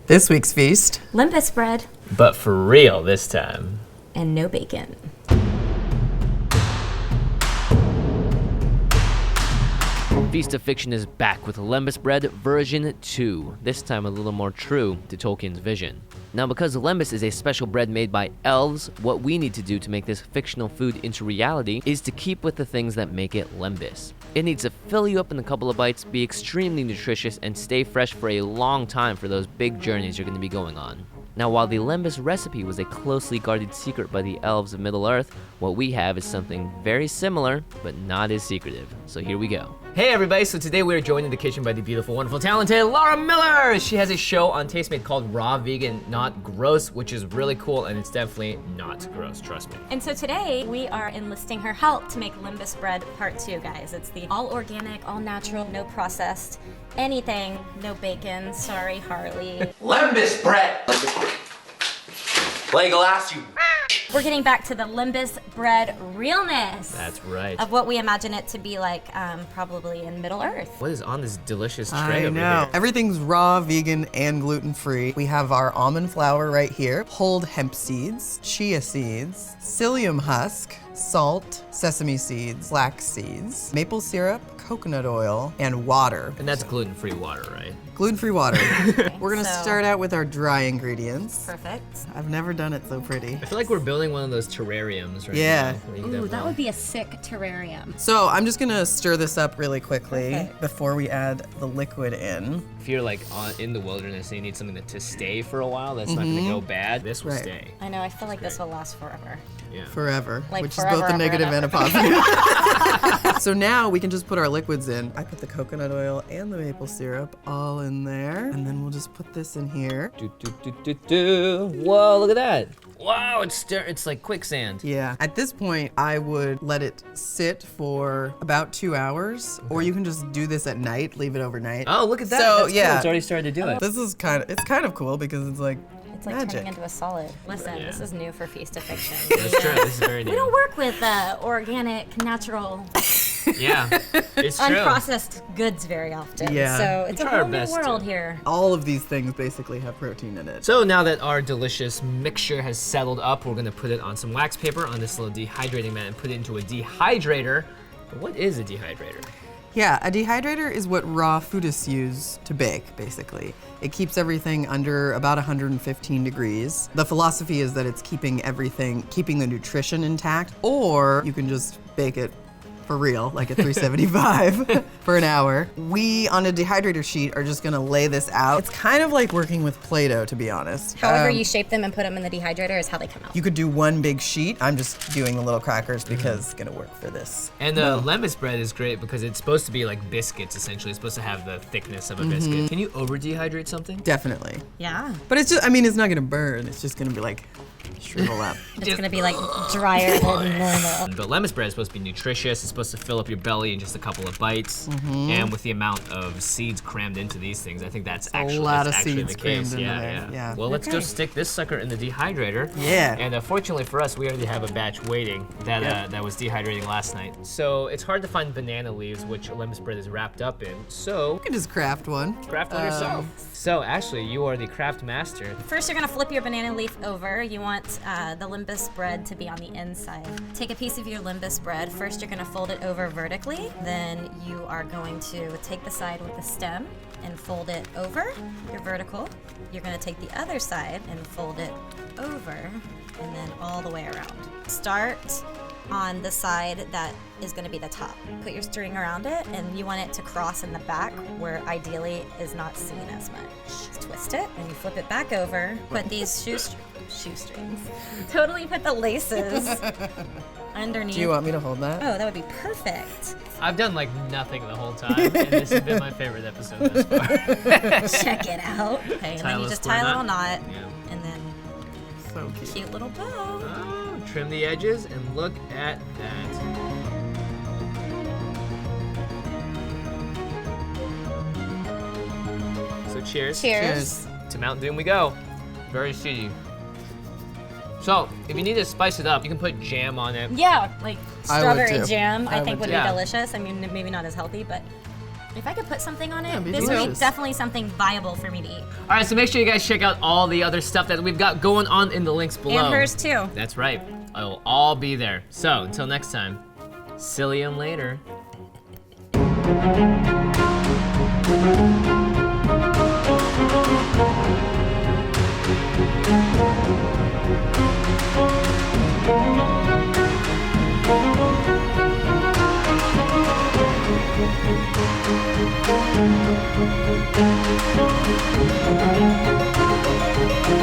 This week's feast. Lembas bread. But for real this time. And no bacon. Feast of Fiction is back with Lembas Bread version 2, this time a little more true to Tolkien's vision. Now, because Lembas is a special bread made by elves, what we need to do to make this fictional food into reality is to keep with the things that make it Lembas. It needs to fill you up in a couple of bites, be extremely nutritious, and stay fresh for a long time for those big journeys you're going to be going on. Now, while the Lembas recipe was a closely guarded secret by the elves of Middle-earth, what we have is something very similar, but not as secretive. So here we go. Hey everybody, so today we are joined in the kitchen by the beautiful, wonderful, talented Laura Miller! She has a show on Tastemade called Raw Vegan Not Gross, which is really cool, and it's definitely not gross, trust me. And so today we are enlisting her help to make Lembas bread part 2, guys. It's the all organic, all natural, no processed, anything, no bacon. Sorry, Harley. Lembas bread! Legolas, you. We're getting back to the Lembas bread realness. That's right. Of what we imagine it to be like, probably in Middle Earth. What is on this delicious tray I over know. here? Everything's raw, vegan, and gluten-free. We have our almond flour right here, whole hemp seeds, chia seeds, psyllium husk, salt, sesame seeds, flax seeds, maple syrup, coconut oil, and water. And that's gluten-free water, right? Gluten-free water. We're gonna So- start out with our dry ingredients. Perfect. I've never done it so pretty. I feel like we're building one of those terrariums right Yeah. now. where you Ooh, can that have, would be a sick terrarium. So I'm just gonna stir this up really quickly Perfect. before we add the liquid in. If you're like in the wilderness and you need something to stay for a while, that's not gonna go bad, this will Right. stay. I know, I feel like this will last forever. Yeah. Forever, Like which forever, is both a ever, negative and and a positive. So now we can just put our liquids in. I put the coconut oil and the maple syrup all in there, and then we'll just put this in here. Whoa, look at that. Wow, it's like quicksand. Yeah. At this point, I would let it sit for about 2 hours, or you can just do this at night, leave it overnight. Oh, look at that. So, That's cool. yeah. It's already started to do it. This is it's kind of cool because it's like It's like magic. turning into a solid. Listen, Yeah. this is new for Feast of Fiction. That's true. This is very new. We don't work with organic, natural, Yeah, it's true. unprocessed goods very often. Yeah. So it's a try our whole new best world to. here. All of these things basically have protein in it. So now that our delicious mixture has settled up, we're gonna put it on some wax paper on this little dehydrating mat and put it into a dehydrator. But what is a dehydrator? Yeah, a dehydrator is what raw foodists use to bake, basically. It keeps everything under about 115 degrees. The philosophy is that it's keeping the nutrition intact, or you can just bake it for real, like at 375 for an hour. We, on a dehydrator sheet, are just gonna lay this out. It's kind of like working with Play-Doh, to be honest. However you shape them and put them in the dehydrator is how they come out. You could do one big sheet. I'm just doing the little crackers because it's gonna work for this. And the Lembas bread is great because it's supposed to be like biscuits, essentially. It's supposed to have the thickness of a biscuit. Can you over-dehydrate something? Definitely. Yeah. But it's just, it's not gonna burn. It's just gonna be like, shrivel up. It's gonna be like drier than normal. The Lembas bread is supposed to be nutritious. It's supposed to fill up your belly in just a couple of bites. And with the amount of seeds crammed into these things, I think that's actually lot of the seeds case. crammed into Yeah, there, yeah. Well, let's go Okay. stick this sucker in the dehydrator. Yeah. And fortunately for us, we already have a batch waiting that was dehydrating last night. So it's hard to find banana leaves, which Lembas bread is wrapped up in. So You can just craft one. craft one yourself. So Ashley, you are the craft master. First, you're gonna flip your banana leaf over. You want the Lembas bread to be on the inside. Take a piece of your Lembas bread. First, you're gonna fold it over vertically. Then you are going to take the side with the stem and fold it over your vertical. You're gonna take the other side and fold it over, and then all the way around. Start on the side that is going to be the top. Put your string around it, and you want it to cross in the back where ideally is not seen as much. Just twist it, and you flip it back over. Put these shoestrings. Totally put the laces underneath. Do you want me to hold that? Oh, that would be perfect. I've done like nothing the whole time, and this has been my favorite episode thus far. Check it out. Okay, and then you just tie a little knot, Yeah. and then So cute. cute little bow. Oh, trim the edges and look at that. So cheers. Cheers. To Mountain Dew we go. Very seedy. So, if you need to spice it up, you can put jam on it. Yeah, like I would strawberry too. jam, I I think would would too. be delicious. I mean, maybe not as healthy, but If I could put something on Yeah, it, be this would be delicious. definitely something viable for me to eat. All right, so make sure you guys check out all the other stuff that we've got going on in the links below. And hers too. That's right. It'll all be there. So until next time, psyllium later.